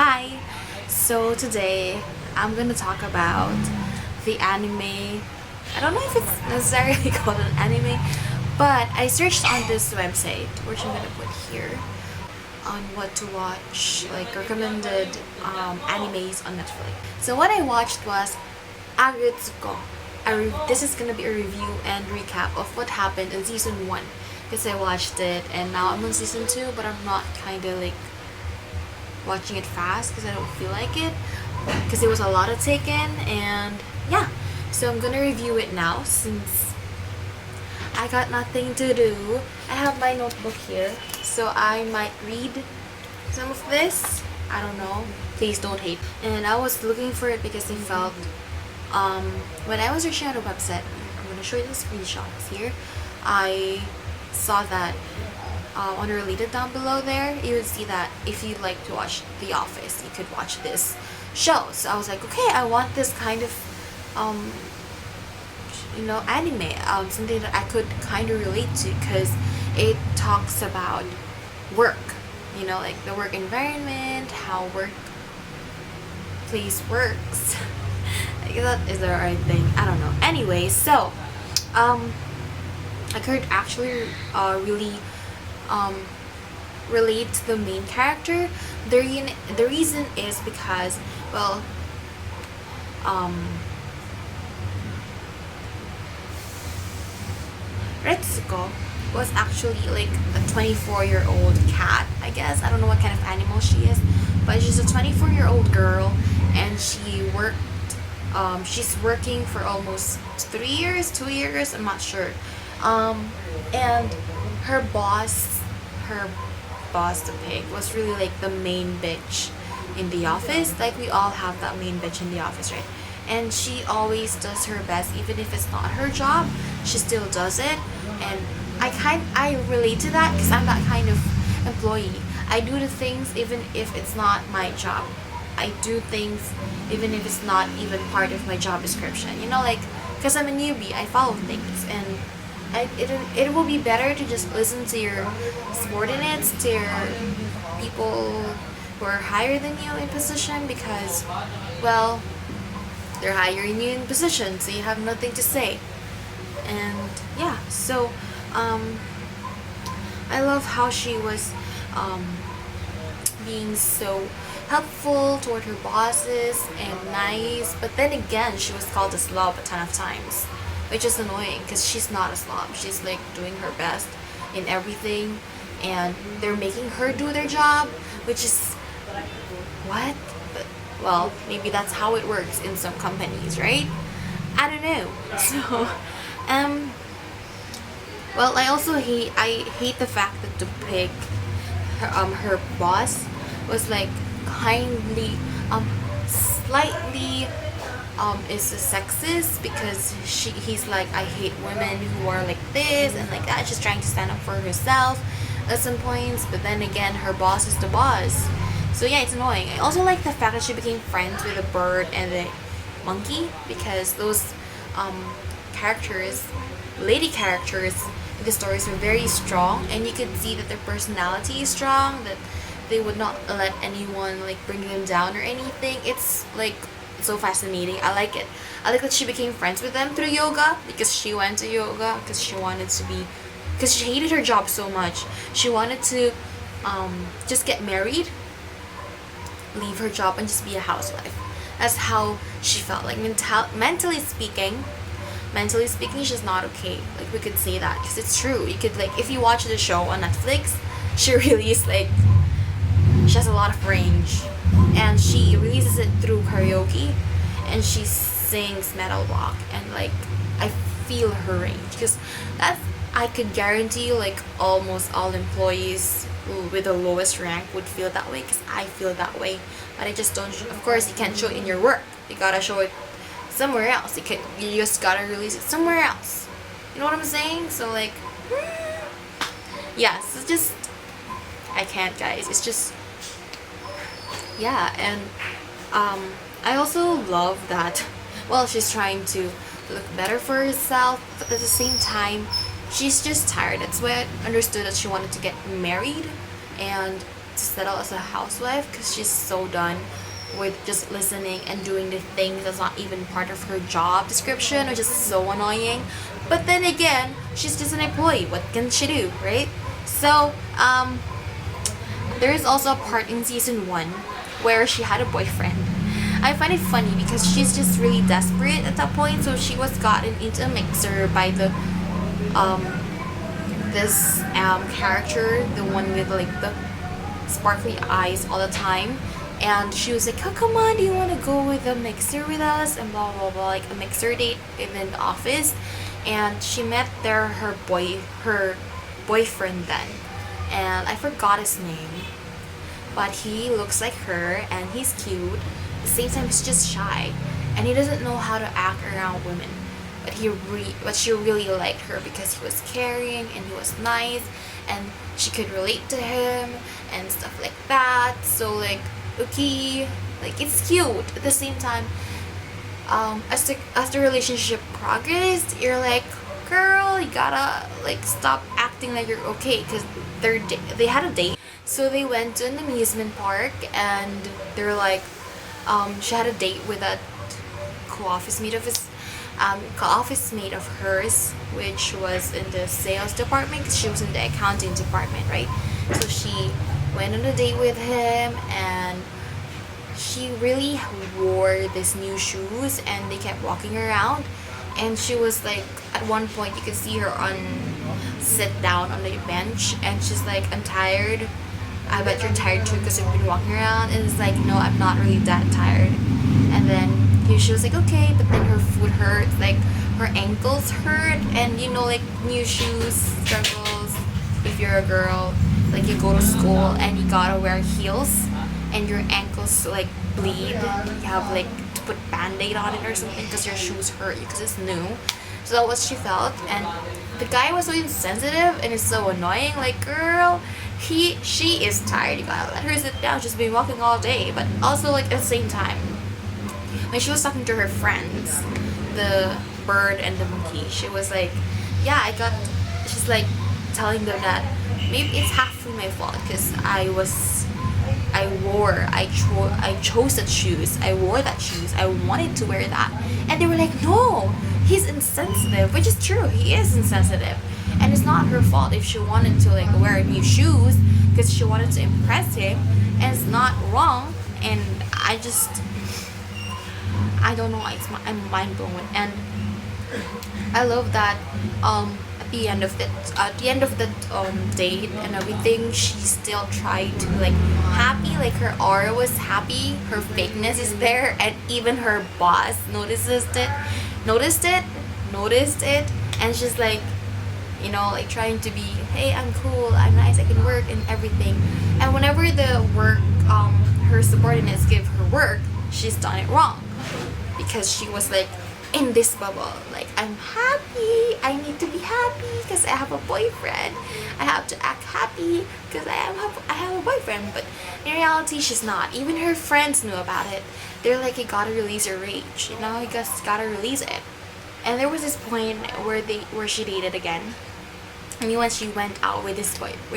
Hi! So today I'm gonna talk about the anime. I don't know if it's necessarily called an anime, but I searched on this website, which I'm gonna put here, on what to watch, like recommended animes on Netflix. So what I watched was Aggretsuko. This is gonna be a review and recap of what happened in season 1 because I watched it and now I'm on season 2, but I'm not kind of like watching it fast because I don't feel like it because there was a lot to take in. And yeah, so I'm gonna review it now since I got nothing to do. I have my notebook here, so I might read some of this. I don't know, please don't hate. And I was looking for it because I felt when I was searching on the website, I'm gonna show you the screenshots here. I saw that on the related down below there, you would see that if you like to watch The Office, you could watch this show. So I was like, okay, I want this kind of anime, something that I could kind of relate to because it talks about work, like the work environment, how workplace works. Like, that is the right thing, I don't know. Anyway, so I could actually really relate to the main character. The reason is because, well, Retsuko was actually like a 24-year-old cat, I guess. I don't know what kind of animal she is, but she's a 24-year-old girl, and she's working for almost 3 years, 2 years, I'm not sure. And her boss, the pig, was really like the main bitch in the office. Like, we all have that main bitch in the office, right? And she always does her best, even if it's not her job, she still does it. And I relate to that because I'm that kind of employee. I do the things even if it's not my job. I do things even if it's not even part of my job description. Like, because I'm a newbie, I follow things, and it will be better to just listen to your subordinates, to your people who are higher than you in position, because, well, they're hiring you in position, so you have nothing to say. And yeah, so I love how she was being so helpful toward her bosses and nice, but then again, she was called a slob a ton of times, which is annoying because she's not a slob. She's like doing her best in everything, and they're making her do their job, which is what? But, well, maybe that's how it works in some companies, right? I don't know. So, well, I hate the fact that the pig, her boss, was like kindly, slightly is a sexist because he's like, I hate women who are like this and like that. She's trying to stand up for herself at some points, but then again, her boss is the boss. So yeah, it's annoying. I also like the fact that she became friends with the bird and the monkey, because those lady characters in the stories were very strong, and you could see that their personality is strong, that they would not let anyone like bring them down or anything. It's like so fascinating. I like it. I like that she became friends with them through yoga, because she went to yoga because she hated her job so much. She wanted to just get married, leave her job, and just be a housewife. That's how she felt. Like, mentally speaking, she's not okay. Like, we could say that because it's true. You could, like, if you watch the show on Netflix, she really is like, she has a lot of range, and she releases it through karaoke, and she sings metal rock, and like, I feel her range, because I could guarantee you, like, almost all employees with the lowest rank would feel that way, because I feel that way, but I just don't. Of course, you can't show it in your work. You gotta show it somewhere else. You just gotta release it somewhere else. You know what I'm saying? So like, yeah, so just, I can't, guys. It's just, yeah. And I also love that, well, she's trying to look better for herself, but at the same time, she's just tired. That's why I understood that she wanted to get married and to settle as a housewife because she's so done with just listening and doing the things that's not even part of her job description, which is so annoying. But then again, she's just an employee. What can she do, right? So, there is also a part in season 1 where she had a boyfriend. I find it funny because she's just really desperate at that point. So she was gotten into a mixer by the this character, the one with like the sparkly eyes all the time. And she was like, oh, come on, do you want to go with a mixer with us? And blah, blah, blah, like a mixer date in the office. And she met there her boyfriend then. And I forgot his name. But he looks like her and he's cute. At the same time, he's just shy. And he doesn't know how to act around women. But she really liked her because he was caring and he was nice. And she could relate to him and stuff like that. So like, okay, like it's cute. At the same time, as the relationship progressed, you're like, girl, you gotta like stop acting like you're okay, because they had a date. So they went to an amusement park and they're like, she had a date with a co-office mate of hers, which was in the sales department because she was in the accounting department, right? So she went on a date with him and she really wore these new shoes and they kept walking around, and she was like, at one point you could see her sit down on the bench and she's like, I'm tired. I bet you're tired too because you've been walking around. And it's like, no, I'm not really that tired. And then she was like, okay, but then her foot hurts, like her ankles hurt, and you know, like new shoes struggles. If you're a girl, like you go to school and you gotta wear heels and your ankles like bleed, you have like to put band-aid on it or something because your shoes hurt you because it's new. So that's what she felt. And the guy was so insensitive and it's so annoying. Like, girl, she is tired, you gotta let her sit down, she's been walking all day. But also, like, at the same time, when she was talking to her friends, the bird and the monkey, she was like, yeah, she's like telling them that maybe it's halfway my fault because I chose that shoes, I wore that shoes, I wanted to wear that. And they were like, no, he's insensitive, which is true, he is insensitive. And it's not her fault if she wanted to like wear new shoes because she wanted to impress him, and it's not wrong. And I don't know, I'm mind blown. And I love that at the end of the date and everything, she still tried to like happy, like her aura was happy, her fakeness is there, and even her boss noticed it, and she's like, you know, like trying to be, hey, I'm cool, I'm nice, I can work and everything. And whenever the work, her subordinates give her work, she's done it wrong because she was like in this bubble, like, I'm happy, I need to be happy because I have a boyfriend, I have to act happy because I have a boyfriend. But in reality, she's not. Even her friends knew about it. They're like, you gotta release your rage, you know, you just gotta release it. And there was this point where she dated again. I mean, when she went out with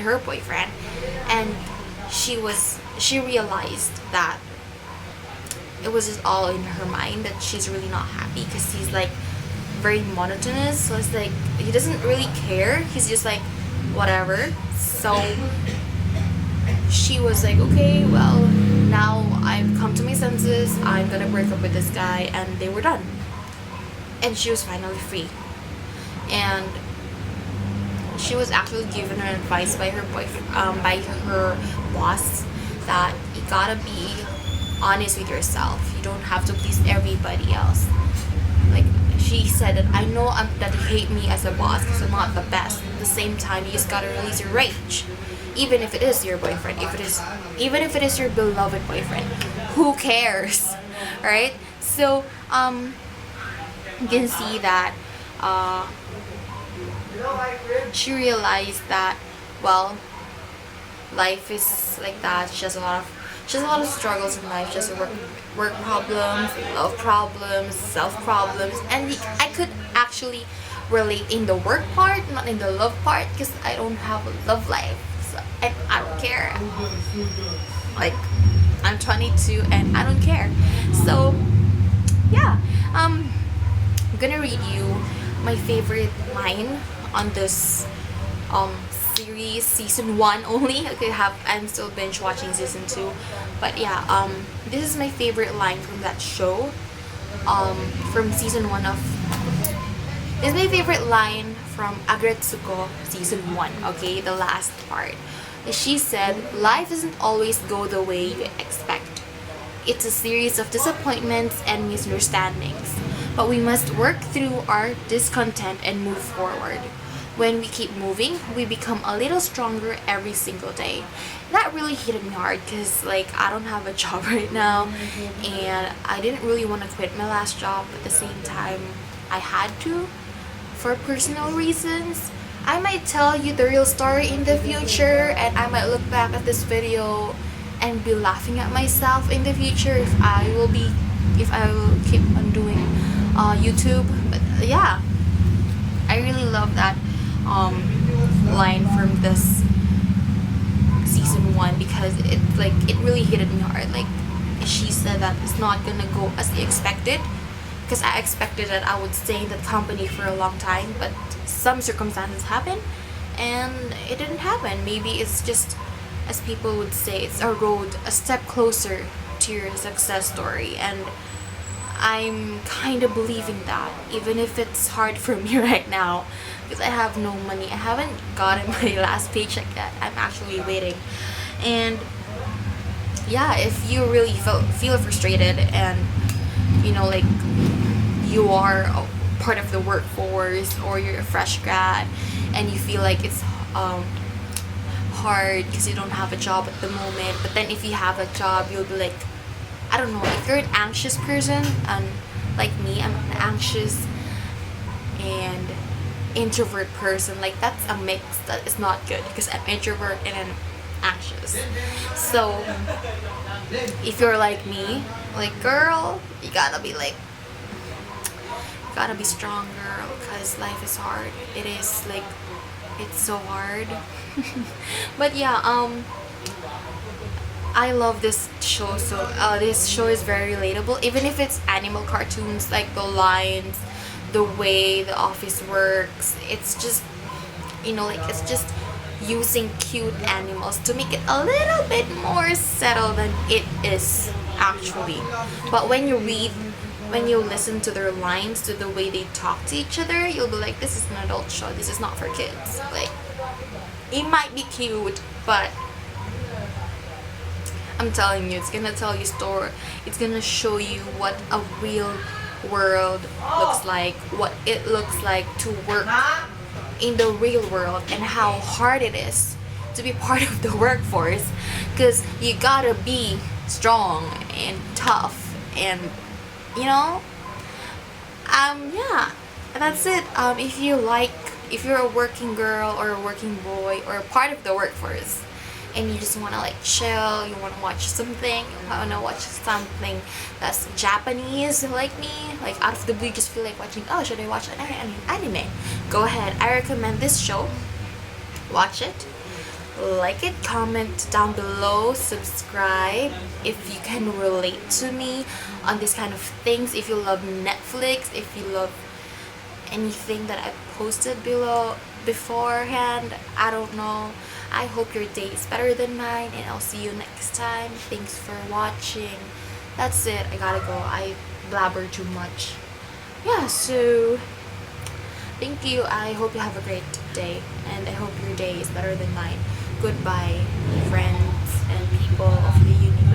her boyfriend, and she realized that it was just all in her mind, that she's really not happy because he's like very monotonous. So it's like he doesn't really care, he's just like whatever. So she was like, okay, well, now I've come to my senses, I'm gonna break up with this guy. And they were done, and she was finally free. And she was actually given her advice by her by her boss, that you gotta be honest with yourself. You don't have to please everybody else. Like, she said that I know that you hate me as a boss because I'm not the best. At the same time, you just gotta release your rage, even if it is your boyfriend, even if it is your beloved boyfriend. Who cares, right? So you can see that she realized that, well, life is like that. She has a lot of struggles in life. She has work problems, love problems, self problems, and I could actually relate in the work part, not in the love part, because I don't have a love life. So and I don't care. Like, I'm 22 and I don't care. So yeah, I'm gonna read you my favorite line on this series, season 1 only. Okay, I'm still binge watching season 2, but yeah, this is my favorite line from that show, from season 1 of this is my favorite line from Aggretsuko season 1, okay, the last part. She said, life doesn't always go the way you expect. It's a series of disappointments and misunderstandings, but we must work through our discontent and move forward. When we keep moving, we become a little stronger every single day. That really hit me hard because, like, I don't have a job right now, and I didn't really want to quit my last job. At the same time, I had to for personal reasons. I might tell you the real story in the future, and I might look back at this video and be laughing at myself in the future if I will keep on doing YouTube. But yeah, I really love that line from this season 1 because it really hit me hard. Like, she said that it's not gonna go as expected, because I expected that I would stay in that company for a long time, but some circumstances happen and it didn't happen. Maybe it's just, as people would say, it's a road a step closer to your success story, and I'm kind of believing that, even if it's hard for me right now because I have no money. I haven't gotten my last paycheck yet. I'm actually waiting. And yeah, if you really feel frustrated and like you are a part of the workforce, or you're a fresh grad and you feel like it's hard because you don't have a job at the moment, but then if you have a job, you'll be like, I don't know, if you're an anxious person, and like me, I'm an anxious and introvert person, like that's a mix that is not good because I'm introvert and I'm anxious. So if you're like me, like, girl, you gotta be strong, girl, because life is hard. It is, like, it's so hard. But yeah, I love this show. So this show is very relatable, even if it's animal cartoons, like the lines, the way the office works. It's just, it's just using cute animals to make it a little bit more settled than it is actually. But when you listen to their lines, to the way they talk to each other, you'll be like, this is an adult show, this is not for kids. Like, it might be cute, but I'm telling you, it's gonna tell you story. It's gonna show you what a real world looks like, what it looks like to work in the real world, and how hard it is to be part of the workforce, because you gotta be strong and tough, and yeah, that's it. If you're a working girl or a working boy or a part of the workforce, and you just want to like chill, you want to watch something, that's Japanese, like me, like out of the blue, just feel like watching, oh, should I watch an anime? Go ahead, I recommend this show. Watch it, like it, comment down below, subscribe if you can relate to me on this kind of things. If you love Netflix, if you love anything that I posted beforehand, I don't know. I hope your day is better than mine, and I'll see you next time. Thanks for watching. That's it. I gotta go. I blabber too much. Yeah, so thank you. I hope you have a great day, and I hope your day is better than mine. Goodbye, friends and people of the universe.